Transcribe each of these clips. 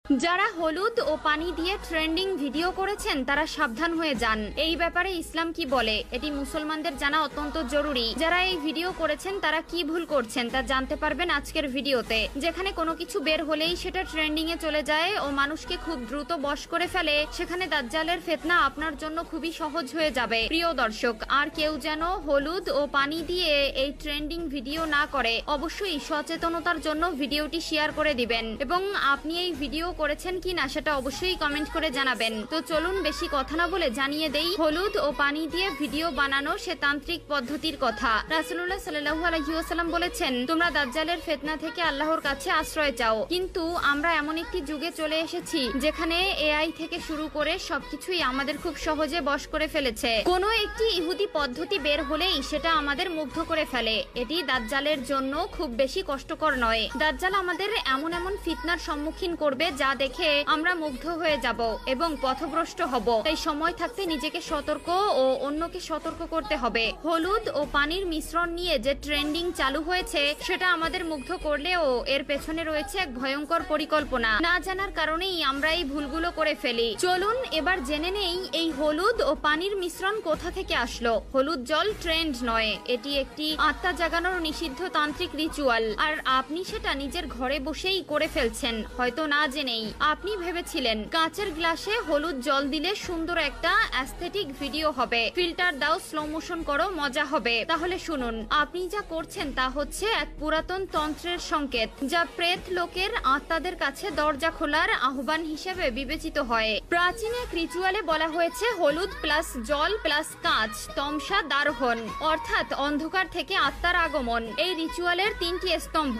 যারা হলুদ ও পানি দিয়ে ট্রেন্ডিং ভিডিও করেছেন তারা সাবধান হয়ে যান। এই ব্যাপারে ইসলাম কি বলে এটি মুসলমানদের জানা অত্যন্ত জরুরি। যারা এই ভিডিও করেছেন তারা কি ভুল করছেন তা জানতে পারবেন আজকের ভিডিওতে। যেখানে কোনো কিছু বের হলেই সেটা ট্রেন্ডিং এ চলে যায় ও মানুষকে খুব দ্রুত বশ করে ফেলে, সেখানে দাজ্জালের ফিতনা আপনার জন্য খুবই সহজ হয়ে যাবে। প্রিয় দর্শক, আর কেউ যেন হলুদ ও পানি দিয়ে এই ট্রেন্ডিং ভিডিও না করে অবশ্যই সচেতনতার জন্য ভিডিওটি শেয়ার করে দিবেন এবং আপনি এই ভিডিও করেছেন কিনা সেটা অবশ্যই কমেন্ট করে জানাবেন। তো চলুন বেশি কথা না বলে জানিয়ে দেই হলুদ ও পানি দিয়ে ভিডিও বানানো সে তান্ত্রিক পদ্ধতির কথা। রাসূলুল্লাহ সাল্লাল্লাহু আলাইহি ওয়াসাল্লাম বলেছেন, তোমরা দাজ্জালের ফিতনা থেকে আল্লাহর কাছে আশ্রয় চাও। কিন্তু আমরা এমন একটি যুগে চলে এসেছি যেখানে এআই থেকে শুরু করে সবকিছুই আমাদের খুব সহজে বশ করে ফেলেছে। কোনো একটি ইহুদি পদ্ধতি বের হলেই সেটা আমাদের মুগ্ধ করে ফেলে। এটি দাজ্জালের জন্য খুব বেশি কষ্টকর নয়। দাজ্জাল আমাদের এমন এমন ফিতনার সম্মুখীন করবে যা দেখে আমরা মুগ্ধ হয়ে যাব এবং পথভ্রষ্ট হব। তাই সময় থাকতে নিজেকে সতর্ক ও অন্যকে সতর্ক করতে হবে। হলুদ ও পানির মিশ্রণ নিয়ে যে ট্রেন্ডিং চালু হয়েছে সেটা আমাদের মুগ্ধ করলেও এর পেছনে রয়েছে এক ভয়ঙ্কর পরিকল্পনা। না জানার কারণেই আমরা এই ভুলগুলো করে ফেলি। চলুন এবার জেনে নেই এই হলুদ ও পানির মিশ্রণ কোথা থেকে আসলো। হলুদ জল ট্রেন্ড নয়, এটি একটি আত্মা জাগানোর নিষিদ্ধ তান্ত্রিক রিচুয়াল। আর আপনি সেটা নিজের ঘরে বসেই করে ফেলছেন, হয়তো না জেনেই। আপনি ভেবেছিলেন কাঁচের গ্লাসে হলুদ জল দিলে সুন্দর একটা অ্যাস্থেটিক ভিডিও হবে, ফিল্টার দাও, স্লো মোশন করো, মজা হবে। তাহলে শুনুন, আপনি যা করছেন তা হচ্ছে এক পুরাতন তন্ত্রের সংকেত, যা প্রেত লোকের আত্মাদের কাছে দরজা খোলার আহ্বান হিসেবে বিবেচিত হয়। প্রাচীন এক রিচুয়ালে বলা হয়েছে হলুদ প্লাস জল প্লাস কাঁচ তমসা দারোহন, অর্থাৎ অন্ধকার থেকে আত্মার আগমন। এই রিচুয়ালের তিনটি স্তম্ভ: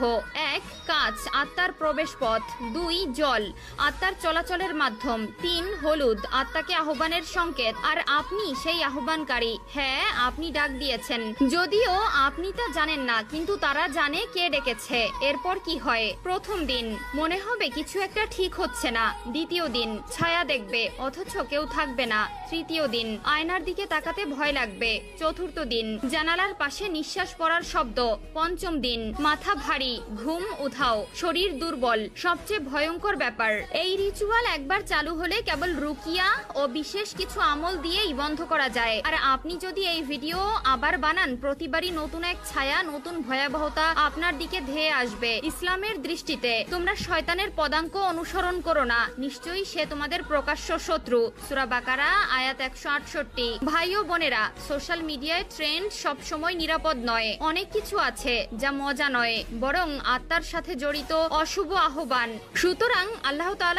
1 কাঁচ, আত্মার প্রবেশ পথ; 2 জল, আত্মার চলাচলের মাধ্যম; 3 হলুদ, আত্মাকে আহ্বানের সংকেত। আর আপনি সেই আহ্বানকারী। হ্যাঁ, আপনি ডাক দিয়েছেন, যদিও আপনি তা জানেন না, কিন্তু তারা জানে কে ডেকেছে। এরপর কি হয়? প্রথম দিন মনে হবে কিছু একটা ঠিক হচ্ছে না। দ্বিতীয় দিন ছায়া দেখবে অথচ কেউ থাকবে না। তৃতীয় দিন আয়নার দিকে তাকাতে ভয় লাগবে। চতুর্থ দিন জানালার পাশে নিঃশ্বাস পড়ার শব্দ। পঞ্চম দিন মাথা ভারী, ঘুম উধাও, শরীর দুর্বল। সবচেয়ে ভয়ঙ্কর ব্যাপার, এই রিচুয়াল একবার চালু হলে কেবল রুকিয়া ও বিশেষ কিছু আমল দিয়েই বন্ধ করা যায়। আর আপনি যদি এই ভিডিও আবার বানান, প্রতিবারই নতুন এক ছায়া, নতুন ভয়াবহতা আপনার দিকে ধেয়ে আসবে। ইসলামের দৃষ্টিতে তোমরা শয়তানের পদাঙ্ক অনুসরণ করো না, নিশ্চয়ই সে তোমাদের প্রকাশ্য শত্রু। সূরা বাকারা আয়াত 168। ভাই ও বোনেরা, সোশ্যাল মিডিয়ায় ট্রেন্ড সবসময় নিরাপদ নয়। অনেক কিছু আছে যা মজা নয়, বরং আত্মার সাথে জড়িত অশুভ আহ্বান। সুতরাং আল্লাহ তাআলা